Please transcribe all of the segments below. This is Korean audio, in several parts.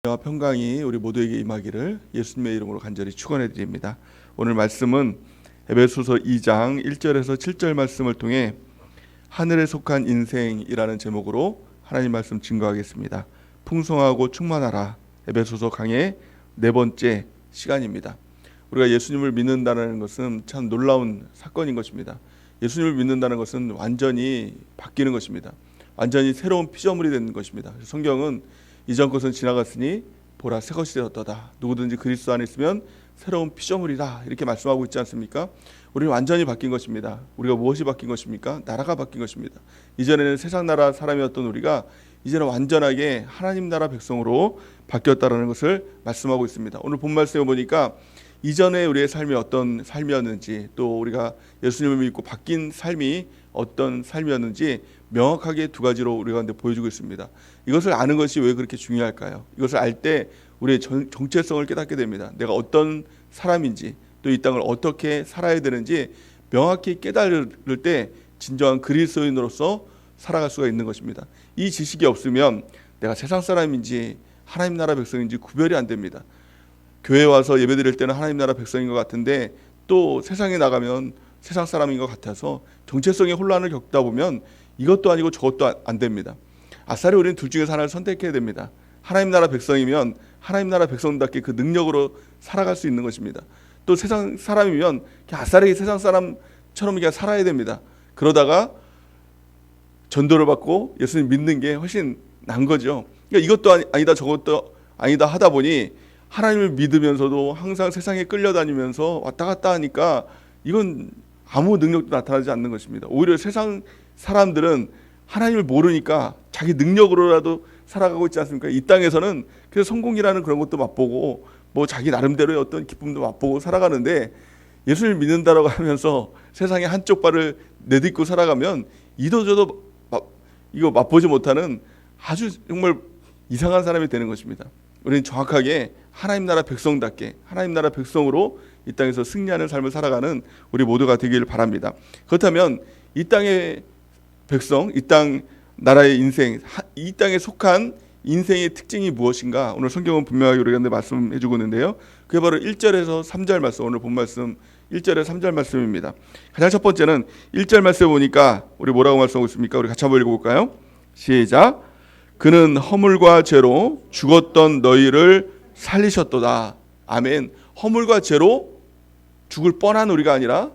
평강이 우리 모두에게 임하기를 예수님의 이름으로 간절히 축원해 드립니다. 오늘 말씀은 에베소서 2장 1절에서 7절 말씀을 통해 하늘에 속한 인생이라는 제목으로 하나님 말씀 증거하겠습니다. 풍성하고 충만하라. 에베소서 강의 네 번째 시간입니다. 우리가 예수님을 믿는다는 것은 참 놀라운 사건인 것입니다. 예수님을 믿는다는 것은 완전히 바뀌는 것입니다. 완전히 새로운 피조물이 되는 것입니다. 성경은 이전 것은 지나갔으니 보라 새 것이 되었도다. 누구든지 그리스도 안에 있으면 새로운 피조물이다. 이렇게 말씀하고 있지 않습니까? 우리는 완전히 바뀐 것입니다. 우리가 무엇이 바뀐 것입니까? 나라가 바뀐 것입니다. 이전에는 세상 나라 사람이었던 우리가 이제는 완전하게 하나님 나라 백성으로 바뀌었다는 것을 말씀하고 있습니다. 오늘 본 말씀에 보니까 이전에 우리의 삶이 어떤 삶이었는지, 또 우리가 예수님을 믿고 바뀐 삶이 어떤 삶이었는지 명확하게 두 가지로 우리 가운데 보여주고 있습니다. 이것을 아는 것이 왜 그렇게 중요할까요? 이것을 알 때 우리의 정체성을 깨닫게 됩니다. 내가 어떤 사람인지, 또 이 땅을 어떻게 살아야 되는지 명확히 깨달을 때 진정한 그리스도인으로서 살아갈 수가 있는 것입니다. 이 지식이 없으면 내가 세상 사람인지 하나님 나라 백성인지 구별이 안 됩니다. 교회 와서 예배드릴 때는 하나님 나라 백성인 것 같은데 또 세상에 나가면 세상 사람인 것 같아서 정체성의 혼란을 겪다 보면 이것도 아니고 저것도 안 됩니다. 아싸리 우리는 둘 중에서 하나를 선택해야 됩니다. 하나님 나라 백성이면 하나님 나라 백성답게 그 능력으로 살아갈 수 있는 것입니다. 또 세상 사람이면 아싸리 세상 사람처럼 그냥 살아야 됩니다. 그러다가 전도를 받고 예수님 믿는 게 훨씬 난 거죠. 그러니까 이것도 아니다 저것도 아니다 하다 보니 하나님을 믿으면서도 항상 세상에 끌려다니면서 왔다 갔다 하니까 이건 아무 능력도 나타나지 않는 것입니다. 오히려 세상 사람들은 하나님을 모르니까 자기 능력으로라도 살아가고 있지 않습니까? 이 땅에서는 그래서 성공이라는 그런 것도 맛보고 뭐 자기 나름대로의 어떤 기쁨도 맛보고 살아가는데 예수를 믿는다라고 하면서 세상에 한쪽 발을 내딛고 살아가면 이도저도 이거 맛보지 못하는 아주 정말 이상한 사람이 되는 것입니다. 우리는 정확하게 하나님 나라 백성답게 하나님 나라 백성으로 이 땅에서 승리하는 삶을 살아가는 우리 모두가 되기를 바랍니다. 그렇다면 이 땅의 백성, 이 땅 나라의 인생, 이 땅에 속한 인생의 특징이 무엇인가? 오늘 성경은 분명하게 우리가 말씀해 주고 있는데요. 그게 바로 1절에서 3절 말씀, 오늘 본 말씀 1절에서 3절 말씀입니다. 가장 첫 번째는 1절 말씀에 보니까 우리 뭐라고 말씀하고 있습니까? 우리 같이 한번 읽어볼까요? 시작. 그는 허물과 죄로 죽었던 너희를 살리셨도다. 아멘. 허물과 죄로 죽을 뻔한 우리가 아니라,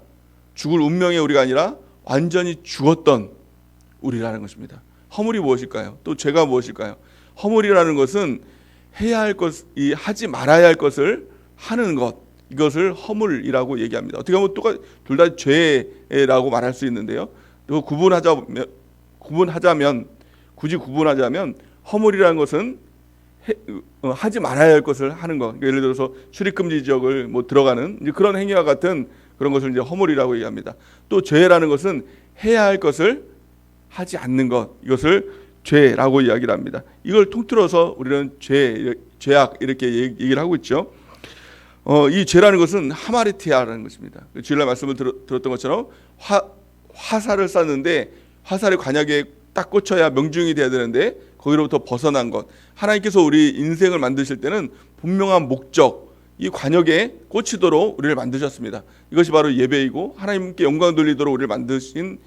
죽을 운명의 우리가 아니라 완전히 죽었던 우리라는 것입니다. 허물이 무엇일까요? 또 죄가 무엇일까요? 허물이라는 것은 해야 할 것, 하지 말아야 할 것을 하는 것, 이것을 허물이라고 얘기합니다. 어떻게 보면 둘 다 죄라고 말할 수 있는데요. 또 굳이 구분하자면 허물이라는 것은 하지 말아야 할 것을 하는 것. 예를 들어서 출입금지 지역을 들어가는 그런 행위와 같은 그런 것을 이제 허물이라고 얘기합니다. 또 죄라는 것은 해야 할 것을 하지 않는 것, 이것을 죄라고 이야기를 합니다. 이걸 통틀어서 우리는 죄악 이렇게 얘기를 하고 있죠. 이 죄라는 것은 하마르티아라는 것입니다. 주일날 말씀을 들었던 것처럼 화살을 쐈는데 화살이 관약에 딱 꽂혀야 명중이 돼야 되는데 거기로부터 벗어난 것. 하나님께서 우리 인생을 만드실 때는 분명한 목적, 이 관역에 꽂히도록 우리를 만드셨습니다. 이것이 바로 예배이고 하나님께 영광 돌리도록 우리를 만드신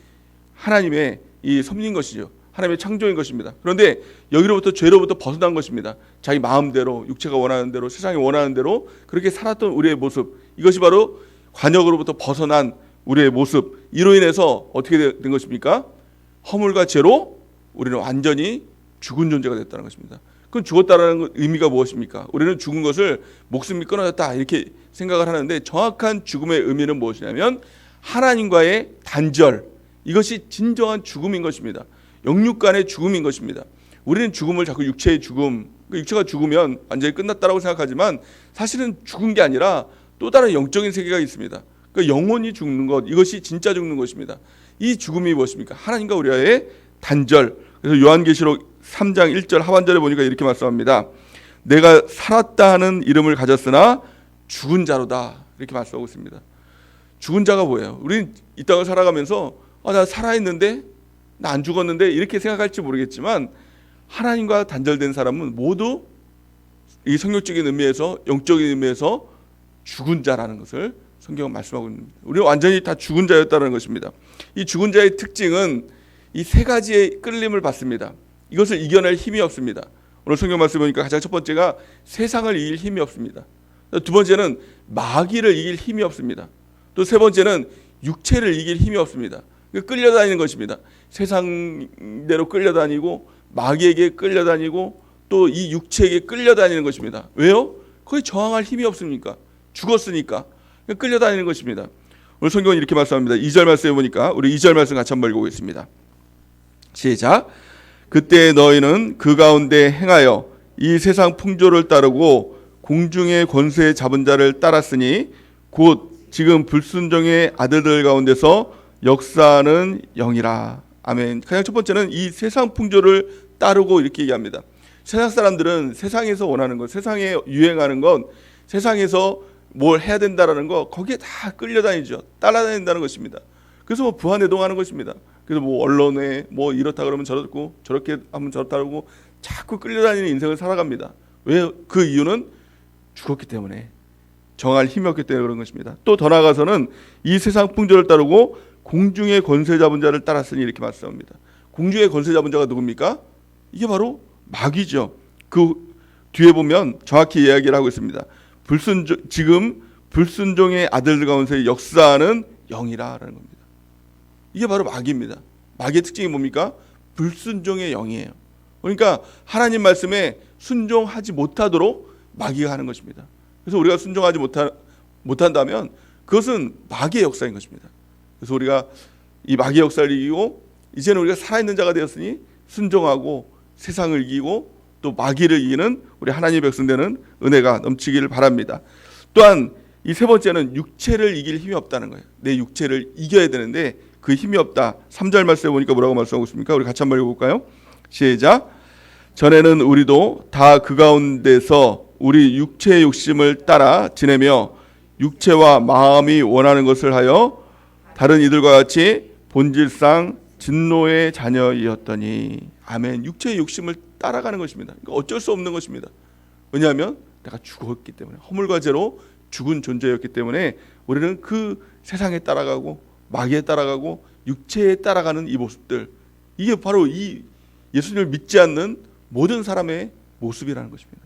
하나님의 이 섭리인 것이죠. 하나님의 창조인 것입니다. 그런데 여기로부터 죄로부터 벗어난 것입니다. 자기 마음대로, 육체가 원하는 대로, 세상이 원하는 대로 그렇게 살았던 우리의 모습, 이것이 바로 관역으로부터 벗어난 우리의 모습. 이로 인해서 어떻게 된 것입니까? 허물과 죄로 우리는 완전히 죽은 존재가 됐다는 것입니다. 그럼 죽었다는 의미가 무엇입니까? 우리는 죽은 것을 목숨이 끊어졌다 이렇게 생각을 하는데 정확한 죽음의 의미는 무엇이냐면 하나님과의 단절, 이것이 진정한 죽음인 것입니다. 영육 간의 죽음인 것입니다. 우리는 죽음을 자꾸 육체의 죽음, 육체가 죽으면 완전히 끝났다라고 생각하지만 사실은 죽은 게 아니라 또 다른 영적인 세계가 있습니다. 그러니까 영혼이 죽는 것, 이것이 진짜 죽는 것입니다. 이 죽음이 무엇입니까? 하나님과 우리와의 단절. 그래서 요한계시록 3장 1절 하반절에 보니까 이렇게 말씀합니다. 내가 살았다 하는 이름을 가졌으나 죽은 자로다. 이렇게 말씀하고 있습니다. 죽은 자가 뭐예요? 우리는 이 땅을 살아가면서 나 살아있는데 나 안 죽었는데 이렇게 생각할지 모르겠지만 하나님과 단절된 사람은 모두 이 성경적인 의미에서, 영적인 의미에서 죽은 자라는 것을 성경은 말씀하고 있습니다. 우리는 완전히 다 죽은 자였다는 것입니다. 이 죽은 자의 특징은 이 세 가지의 끌림을 받습니다. 이것을 이겨낼 힘이 없습니다. 오늘 성경 말씀 보니까 가장 첫 번째가 세상을 이길 힘이 없습니다. 두 번째는 마귀를 이길 힘이 없습니다. 또 세 번째는 육체를 이길 힘이 없습니다. 끌려다니는 것입니다. 세상대로 끌려다니고 마귀에게 끌려다니고 또 이 육체에게 끌려다니는 것입니다. 왜요? 거기 저항할 힘이 없습니까? 죽었으니까 끌려다니는 것입니다. 오늘 성경은 이렇게 말씀합니다. 2절 말씀에 보니까 우리 2절 말씀 같이 한번 읽어보겠습니다. 시작. 그때 너희는 그 가운데 행하여 이 세상 풍조를 따르고 공중의 권세 잡은 자를 따랐으니 곧 지금 불순종의 아들들 가운데서 역사하는 영이라. 아멘. 가장 첫 번째는 이 세상 풍조를 따르고 이렇게 얘기합니다. 세상 사람들은 세상에서 원하는 것, 세상에 유행하는 건, 세상에서 뭘 해야 된다라는 거, 거기에 다 끌려다니죠. 따라다닌다는 것입니다. 그래서 뭐 부안해동하는 것입니다. 그래서 뭐 언론에 뭐 이렇다 그러면 저렇고 저렇게 하면 저렇다 그러고 자꾸 끌려다니는 인생을 살아갑니다. 왜? 그 이유는 죽었기 때문에, 정할 힘이 없기 때문에 그런 것입니다. 또 더 나아가서는 이 세상 풍조를 따르고 공중의 권세 잡은 자를 따랐으니 이렇게 말씀합니다. 공중의 권세 잡은 자가 누굽니까? 이게 바로 마귀죠. 그 뒤에 보면 정확히 이야기를 하고 있습니다. 지금 불순종의 아들들 가운데 역사하는 영이라는 겁니다. 이게 바로 마귀입니다. 마귀의 특징이 뭡니까? 불순종의 영이에요. 그러니까 하나님 말씀에 순종하지 못하도록 마귀가 하는 것입니다. 그래서 우리가 순종하지 못한다면 그것은 마귀의 역사인 것입니다. 그래서 우리가 이 마귀의 역사를 이기고 이제는 우리가 살아있는 자가 되었으니 순종하고 세상을 이기고 또 마귀를 이기는 우리 하나님의 백성 되는 은혜가 넘치기를 바랍니다. 또한 이 세 번째는 육체를 이길 힘이 없다는 거예요. 내 육체를 이겨야 되는데 그 힘이 없다. 3절 말씀에 보니까 뭐라고 말씀하고 있습니까? 우리 같이 한번 읽어볼까요? 시작. 전에는 우리도 다 그 가운데서 우리 육체의 욕심을 따라 지내며 육체와 마음이 원하는 것을 하여 다른 이들과 같이 본질상 진노의 자녀이었더니. 아멘. 육체의 욕심을 따라가는 것입니다. 어쩔 수 없는 것입니다. 왜냐하면 내가 죽었기 때문에, 허물과 죄로 죽은 존재였기 때문에 우리는 그 세상에 따라가고 마귀에 따라가고 육체에 따라가는 이 모습들, 이게 바로 이 예수님을 믿지 않는 모든 사람의 모습이라는 것입니다.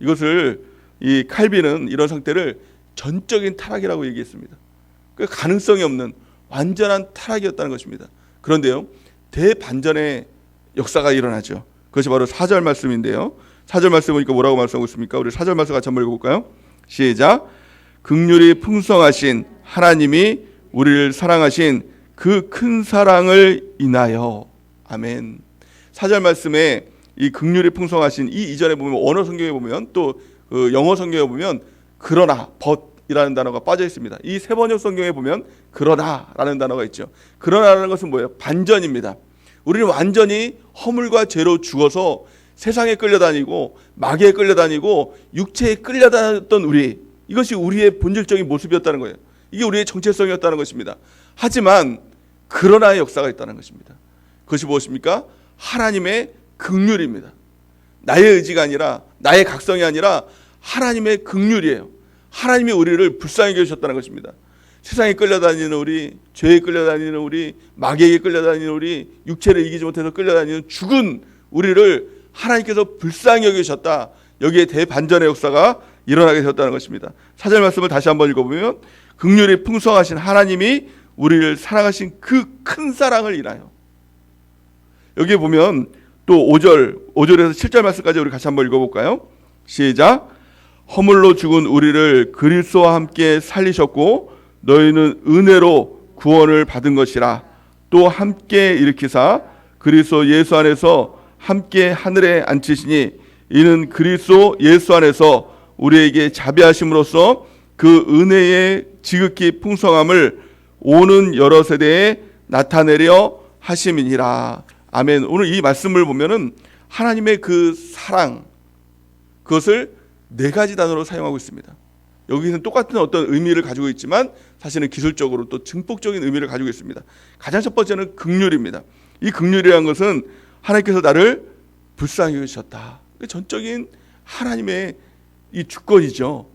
이것을 이 칼빈은 이런 상태를 전적인 타락이라고 얘기했습니다. 그 가능성이 없는 완전한 타락이었다는 것입니다. 그런데요, 대반전의 역사가 일어나죠. 그것이 바로 4절 말씀인데요. 4절 말씀 보니까 뭐라고 말씀하고 있습니까? 우리 4절 말씀 같이 한번 읽어볼까요? 시작. 긍휼이 풍성하신 하나님이 우리를 사랑하신 그 큰 사랑을 인하여. 아멘. 4절 말씀에 이 긍휼이 풍성하신, 이 이전에 보면 언어 성경에 보면 또 영어 성경에 보면 그러나 but이라는 단어가 빠져 있습니다. 이 세 번역 성경에 보면 그러나라는 단어가 있죠. 그러나라는 것은 뭐예요? 반전입니다. 우리는 완전히 허물과 죄로 죽어서 세상에 끌려다니고 마귀에 끌려다니고 육체에 끌려다녔던 우리, 이것이 우리의 본질적인 모습이었다는 거예요. 이게 우리의 정체성이었다는 것입니다. 하지만 그러나의 역사가 있다는 것입니다. 그것이 무엇입니까? 하나님의 긍휼입니다. 나의 의지가 아니라, 나의 각성이 아니라 하나님의 긍휼이에요. 하나님이 우리를 불쌍히 여기셨다는 것입니다. 세상에 끌려다니는 우리, 죄에 끌려다니는 우리, 마귀에게 끌려다니는 우리, 육체를 이기지 못해서 끌려다니는 죽은 우리를 하나님께서 불쌍히 여기셨다. 여기에 대반전의 역사가 일어나게 되었다는 것입니다. 4절 말씀을 다시 한번 읽어보면 긍휼이 풍성하신 하나님이 우리를 사랑하신 그 큰 사랑을 인하여. 여기에 보면 또 5절에서 7절 말씀까지 우리 같이 한번 읽어볼까요? 시작. 허물로 죽은 우리를 그리스도와 함께 살리셨고 너희는 은혜로 구원을 받은 것이라. 또 함께 일으키사 그리스도 예수 안에서 함께 하늘에 앉히시니 이는 그리스도 예수 안에서 우리에게 자비하심으로써 그 은혜의 지극히 풍성함을 오는 여러 세대에 나타내려 하심이니라. 아멘. 오늘 이 말씀을 보면은 하나님의 그 사랑, 그것을 네 가지 단어로 사용하고 있습니다. 여기는 똑같은 어떤 의미를 가지고 있지만 사실은 기술적으로 또 증폭적인 의미를 가지고 있습니다. 가장 첫 번째는 긍휼입니다. 이 긍휼이라는 것은 하나님께서 나를 불쌍히 여기셨다. 전적인 하나님의 이 주권이죠.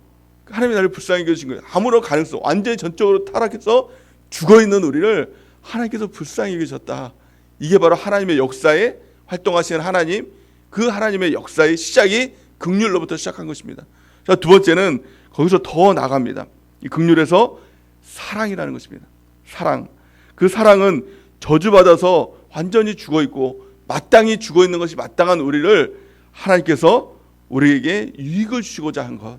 하나님이 나를 불쌍히 여기신 거예요. 아무런 가능성, 완전히 전적으로 타락해서 죽어있는 우리를 하나님께서 불쌍히 여기셨다. 이게 바로 하나님의 역사에 활동하시는 하나님, 그 하나님의 역사의 시작이 긍휼로부터 시작한 것입니다. 자, 두 번째는 거기서 더 나갑니다. 이 긍휼에서 사랑이라는 것입니다. 사랑. 그 사랑은 저주받아서 완전히 죽어있고 마땅히 죽어있는 것이 마땅한 우리를 하나님께서 우리에게 유익을 주시고자 한 것,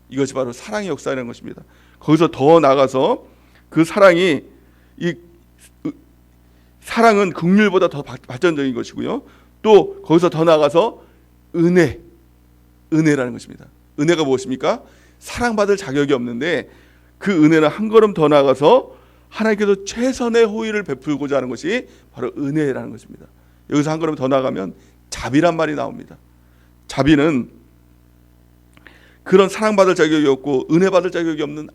이것이 바로 사랑의 역사라는 것입니다. 거기서 더 나가서 그 사랑이, 이 사랑은 긍휼보다 더 발전적인 것이고요. 또 거기서 더 나가서 은혜라는 것입니다. 은혜가 무엇입니까? 사랑받을 자격이 없는데 그 은혜는 한 걸음 더 나가서 하나님께서 최선의 호의를 베풀고자 하는 것이 바로 은혜라는 것입니다. 여기서 한 걸음 더 나가면 자비란 말이 나옵니다. 자비는 그런 사랑받을 자격이 없고 은혜받을 자격이 없는,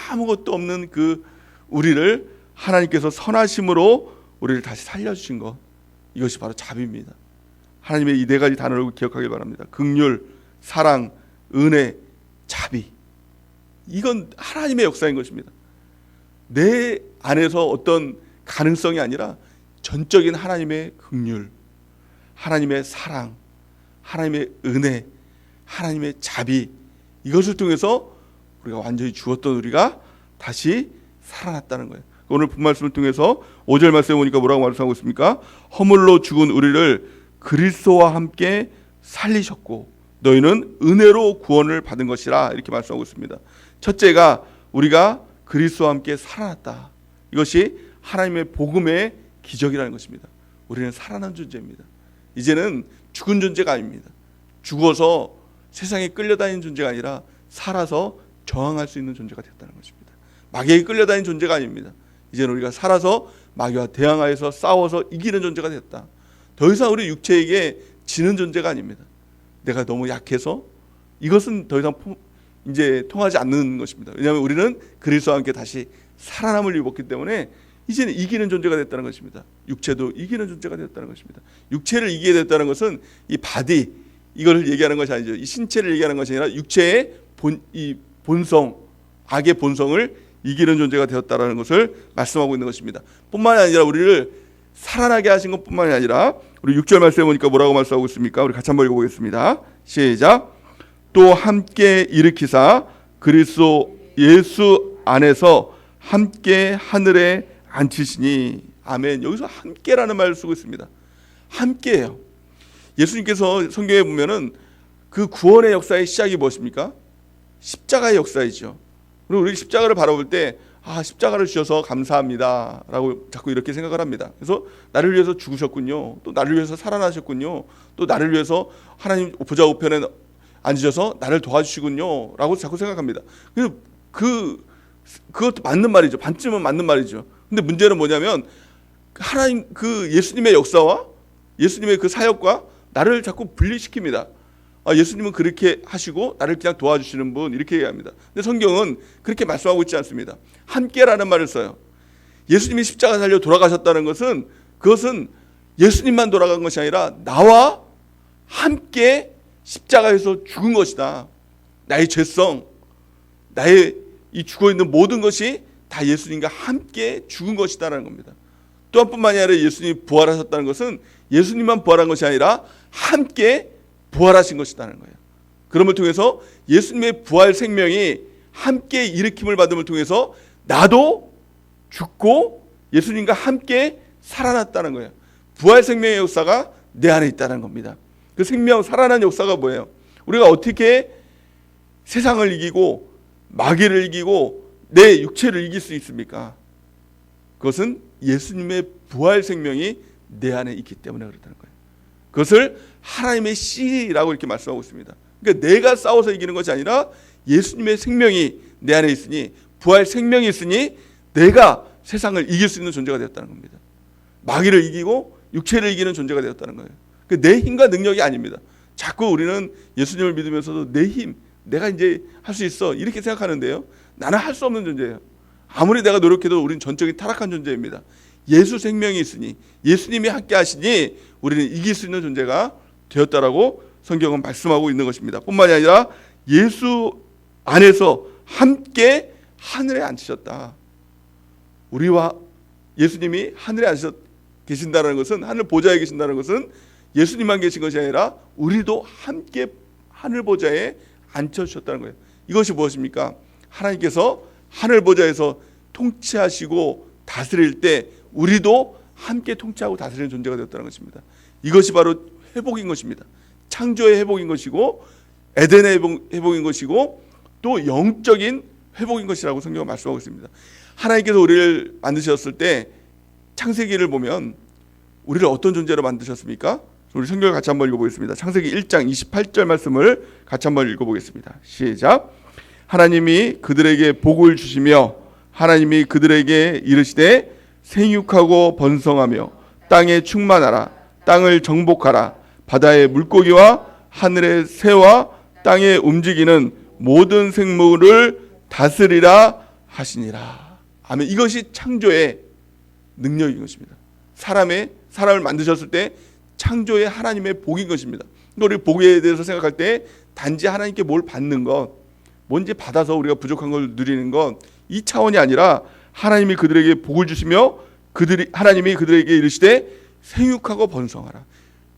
아무것도 없는 그 우리를 하나님께서 선하심으로 우리를 다시 살려주신 것, 이것이 바로 자비입니다. 하나님의 이 네 가지 단어를 기억하길 바랍니다. 긍휼, 사랑, 은혜, 자비. 이건 하나님의 역사인 것입니다. 내 안에서 어떤 가능성이 아니라 전적인 하나님의 긍휼, 하나님의 사랑, 하나님의 은혜, 하나님의 자비, 이것을 통해서 우리가 완전히 죽었던 우리가 다시 살아났다는 거예요. 오늘 본 말씀을 통해서 5절 말씀에 보니까 뭐라고 말씀하고 있습니까? 허물로 죽은 우리를 그리스도와 함께 살리셨고 너희는 은혜로 구원을 받은 것이라, 이렇게 말씀하고 있습니다. 첫째가 우리가 그리스도와 함께 살아났다. 이것이 하나님의 복음의 기적이라는 것입니다. 우리는 살아난 존재입니다. 이제는 죽은 존재가 아닙니다. 죽어서 세상에 끌려다니는 존재가 아니라 살아서 저항할 수 있는 존재가 됐다는 것입니다. 마귀에게 끌려다니는 존재가 아닙니다. 이제는 우리가 살아서 마귀와 대항하여서 싸워서 이기는 존재가 됐다. 더 이상 우리 육체에게 지는 존재가 아닙니다. 내가 너무 약해서 이것은 더 이상 이제 통하지 않는 것입니다. 왜냐하면 우리는 그리스도와 함께 다시 살아남을 입었기 때문에 이제는 이기는 존재가 됐다는 것입니다. 육체도 이기는 존재가 됐다는 것입니다. 육체를 이기게 됐다는 것은 이 바디, 이걸 얘기하는 것이 아니죠. 이 신체를 얘기하는 것이 아니라 육체의 이 본성, 악의 본성을 이기는 존재가 되었다는 것을 말씀하고 있는 것입니다. 뿐만이 아니라 우리를 살아나게 하신 것뿐만이 아니라 우리 6절 말씀에 보니까 뭐라고 말씀하고 있습니까? 우리 같이 한번 읽어보겠습니다. 시작. 또 함께 일으키사 그리스도 예수 안에서 함께 하늘에 앉히시니. 아멘. 여기서 함께라는 말을 쓰고 있습니다. 함께예요. 예수님께서 성경에 보면은 그 구원의 역사의 시작이 무엇입니까? 십자가의 역사이죠. 그리고 우리 십자가를 바라볼 때 십자가를 주셔서 감사합니다 라고 자꾸 이렇게 생각을 합니다. 그래서 나를 위해서 죽으셨군요, 또 나를 위해서 살아나셨군요, 또 나를 위해서 하나님 보좌 우편에 앉으셔서 나를 도와주시군요 라고 자꾸 생각합니다. 그래서 그것도 맞는 말이죠. 반쯤은 맞는 말이죠. 근데 문제는 뭐냐면 하나님 그 예수님의 역사와 예수님의 그 사역과 나를 자꾸 분리시킵니다. 예수님은 그렇게 하시고 나를 그냥 도와주시는 분, 이렇게 얘기합니다. 근데 성경은 그렇게 말씀하고 있지 않습니다. 함께라는 말을 써요. 예수님이 십자가 달려 돌아가셨다는 것은, 그것은 예수님만 돌아간 것이 아니라 나와 함께 십자가에서 죽은 것이다. 나의 죄성, 나의 이 죽어있는 모든 것이 다 예수님과 함께 죽은 것이다라는 겁니다. 또한 뿐만이 아니라 예수님이 부활하셨다는 것은 예수님만 부활한 것이 아니라 함께 부활하신 것이라는 거예요. 그럼을 통해서 예수님의 부활 생명이 함께 일으킴을 받음을 통해서 나도 죽고 예수님과 함께 살아났다는 거예요. 부활 생명의 역사가 내 안에 있다는 겁니다. 그 생명, 살아난 역사가 뭐예요? 우리가 어떻게 세상을 이기고 마귀를 이기고 내 육체를 이길 수 있습니까? 그것은 예수님의 부활 생명이 내 안에 있기 때문에 그렇다는 거예요. 그것을 하나님의 씨라고 이렇게 말씀하고 있습니다. 그러니까 내가 싸워서 이기는 것이 아니라 예수님의 생명이 내 안에 있으니, 부활 생명이 있으니 내가 세상을 이길 수 있는 존재가 되었다는 겁니다. 마귀를 이기고 육체를 이기는 존재가 되었다는 거예요. 내 힘과 능력이 아닙니다. 자꾸 우리는 예수님을 믿으면서도 내 힘, 내가 이제 할 수 있어, 이렇게 생각하는데요. 나는 할 수 없는 존재예요. 아무리 내가 노력해도 우리는 전적인 타락한 존재입니다. 예수 생명이 있으니, 예수님이 함께 하시니 우리는 이길 수 있는 존재가 되었다라고 성경은 말씀하고 있는 것입니다. 뿐만이 아니라 예수 안에서 함께 하늘에 앉으셨다. 우리와 예수님이 하늘에 앉으셨 계신다는 것은, 하늘 보좌에 계신다는 것은 예수님만 계신 것이 아니라 우리도 함께 하늘 보좌에 앉혀주셨다는 거예요. 이것이 무엇입니까? 하나님께서 하늘 보좌에서 통치하시고 다스릴 때 우리도 함께 통치하고 다스리는 존재가 되었다는 것입니다. 이것이 바로 회복인 것입니다. 창조의 회복인 것이고 에덴의 회복인 것이고 또 영적인 회복인 것이라고 성경은 말씀하고 있습니다. 하나님께서 우리를 만드셨을 때 창세기를 보면 우리를 어떤 존재로 만드셨습니까? 우리 성경을 같이 한번 읽어보겠습니다. 창세기 1장 28절 말씀을 같이 한번 읽어보겠습니다. 시작. 하나님이 그들에게 복을 주시며 하나님이 그들에게 이르시되 생육하고 번성하며 땅에 충만하라. 땅을 정복하라. 바다의 물고기와 하늘의 새와 땅에 움직이는 모든 생물을 다스리라 하시니라. 아멘. 이것이 창조의 능력인 것입니다. 사람을 만드셨을 때 창조의 하나님의 복인 것입니다. 우리 복에 대해서 생각할 때 단지 하나님께 뭘 받는 것, 뭔지 받아서 우리가 부족한 걸 누리는 것, 이 차원이 아니라 하나님이 그들에게 복을 주시며 하나님이 그들에게 이르시되 생육하고 번성하라.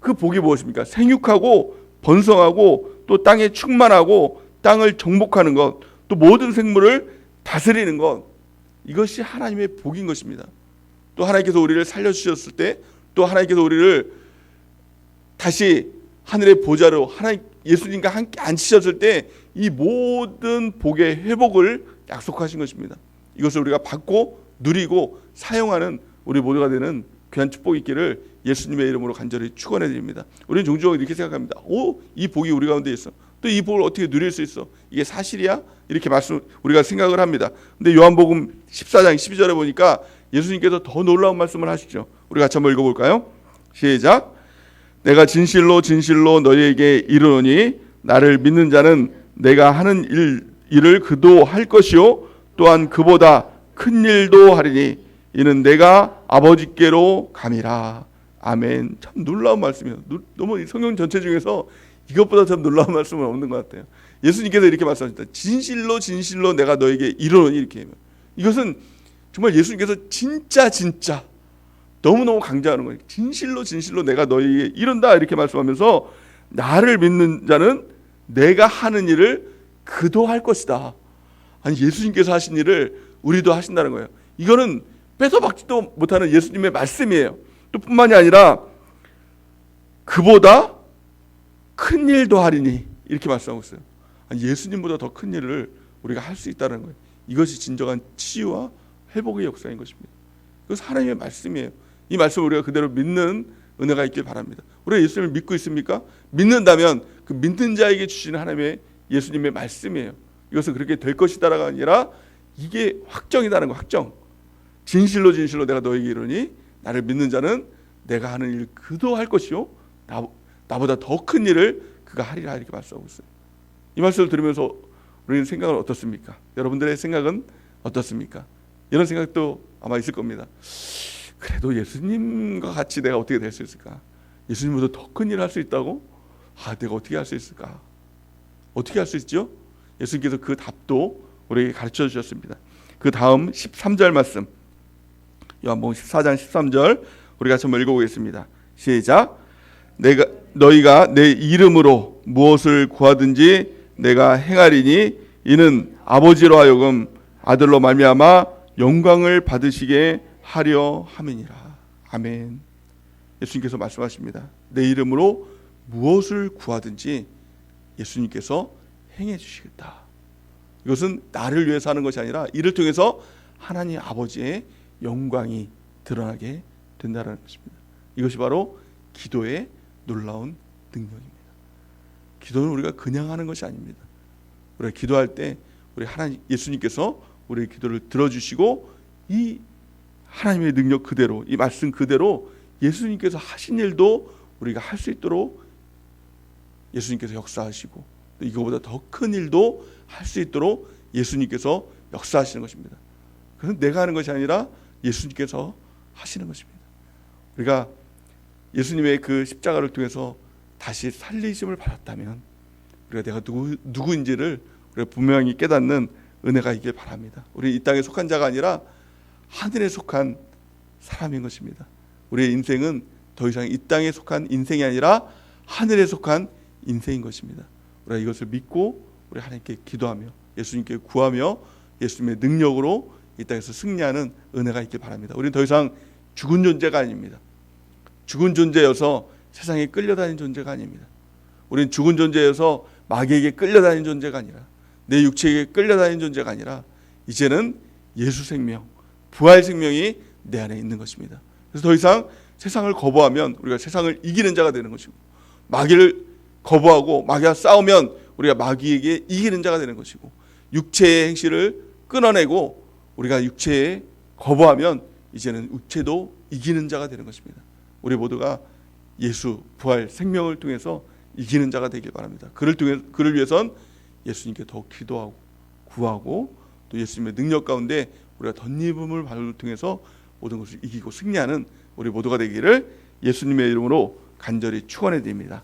그 복이 무엇입니까? 생육하고 번성하고 또 땅에 충만하고 땅을 정복하는 것, 또 모든 생물을 다스리는 것, 이것이 하나님의 복인 것입니다. 또 하나님께서 우리를 살려주셨을 때, 또 하나님께서 우리를 다시 하늘의 보좌로 예수님과 함께 앉히셨을 때 이 모든 복의 회복을 약속하신 것입니다. 이것을 우리가 받고 누리고 사용하는 우리 모두가 되는 귀한 축복이 있기를 예수님의 이름으로 간절히 축원해 드립니다. 우리는 종종 이렇게 생각합니다. 이 복이 우리 가운데 있어. 또 이 복을 어떻게 누릴 수 있어? 이게 사실이야? 이렇게 우리가 생각을 합니다. 근데 요한복음 14장 12절에 보니까 예수님께서 더 놀라운 말씀을 하시죠. 우리 같이 한번 읽어볼까요? 시작. 내가 진실로 진실로 너희에게 이르노니 나를 믿는 자는 내가 하는 일을 그도 할 것이요 또한 그보다 큰 일도 하리니 이는 내가 아버지께로 감이라. 아멘. 참 놀라운 말씀이에요. 너무 성경 전체 중에서 이것보다 참 놀라운 말씀은 없는 것 같아요. 예수님께서 이렇게 말씀하셨다. 진실로 진실로 내가 너에게 이르노니, 이렇게. 이것은 정말 예수님께서 진짜 너무너무 강조하는 거예요. 진실로 진실로 내가 너에게 이른다, 이렇게 말씀하면서 나를 믿는 자는 내가 하는 일을 그도 할 것이다. 아니, 예수님께서 하신 일을 우리도 하신다는 거예요. 이거는 뺏어박지도 못하는 예수님의 말씀이에요. 또 뿐만이 아니라 그보다 큰 일도 하리니, 이렇게 말씀하고 있어요. 아니, 예수님보다 더 큰 일을 우리가 할 수 있다는 거예요. 이것이 진정한 치유와 회복의 역사인 것입니다. 그것은 하나님의 말씀이에요. 이 말씀을 우리가 그대로 믿는 은혜가 있길 바랍니다. 우리가 예수님을 믿고 있습니까? 믿는다면 그 믿는 자에게 주시는 하나님의 예수님의 말씀이에요. 이것은 그렇게 될 것이다가 아니라 이게 확정이라는 거, 확정. 진실로 진실로 내가 너에게 이르니 나를 믿는 자는 내가 하는 일 그도 할 것이요 나보다 더 큰 일을 그가 하리라, 이렇게 말씀하고 있어요. 이 말씀을 들으면서 우리는 생각은 어떻습니까? 여러분들의 생각은 어떻습니까? 이런 생각도 아마 있을 겁니다. 그래도 예수님과 같이 내가 어떻게 될 수 있을까? 예수님보다 더 큰 일을 할 수 있다고? 내가 어떻게 할 수 있을까? 어떻게 할 수 있죠? 예수님께서 그 답도 우리에게 가르쳐 주셨습니다. 그 다음 13절 말씀, 요한복음 14장 13절 우리 같이 한번 읽어보겠습니다. 시작. 너희가 내 이름으로 무엇을 구하든지 내가 행하리니 이는 아버지로 하여금 아들로 말미암아 영광을 받으시게 하려 함이니라. 아멘. 예수님께서 말씀하십니다. 내 이름으로 무엇을 구하든지 예수님께서 행해 주시겠다. 이것은 나를 위해서 하는 것이 아니라 이를 통해서 하나님 아버지의 영광이 드러나게 된다는 것입니다. 이것이 바로 기도의 놀라운 능력입니다. 기도는 우리가 그냥 하는 것이 아닙니다. 우리가 기도할 때 우리 하나님 예수님께서 우리의 기도를 들어주시고 이 하나님의 능력 그대로, 이 말씀 그대로 예수님께서 하신 일도 우리가 할 수 있도록 예수님께서 역사하시고 이거보다 더 큰 일도 할 수 있도록 예수님께서 역사하시는 것입니다. 그건 내가 하는 것이 아니라 예수님께서 하시는 것입니다. 우리가 예수님의 그 십자가를 통해서 다시 살리심을 받았다면 우리가 내가 누구인지를 우리가 분명히 깨닫는 은혜가 있길 바랍니다. 우리 이 땅에 속한 자가 아니라 하늘에 속한 사람인 것입니다. 우리의 인생은 더 이상 이 땅에 속한 인생이 아니라 하늘에 속한 인생인 것입니다. 우리가 이것을 믿고 우리 하나님께 기도하며 예수님께 구하며 예수님의 능력으로 이 땅에서 승리하는 은혜가 있길 바랍니다. 우리는 더 이상 죽은 존재가 아닙니다. 죽은 존재여서 세상에 끌려다니는 존재가 아닙니다. 우리는 죽은 존재여서 마귀에게 끌려다니는 존재가 아니라 내 육체에게 끌려다니는 존재가 아니라 이제는 예수 생명, 부활 생명이 내 안에 있는 것입니다. 그래서 더 이상 세상을 거부하면 우리가 세상을 이기는 자가 되는 것이고, 마귀를 거부하고 마귀와 싸우면 우리가 마귀에게 이기는 자가 되는 것이고, 육체의 행실을 끊어내고 우리가 육체에 거부하면 이제는 육체도 이기는 자가 되는 것입니다. 우리 모두가 예수 부활 생명을 통해서 이기는 자가 되길 바랍니다. 그를 위해선 예수님께 더 기도하고 구하고 또 예수님의 능력 가운데 우리가 덧입음을 받음을 통해서 모든 것을 이기고 승리하는 우리 모두가 되기를 예수님의 이름으로 간절히 축원해 드립니다.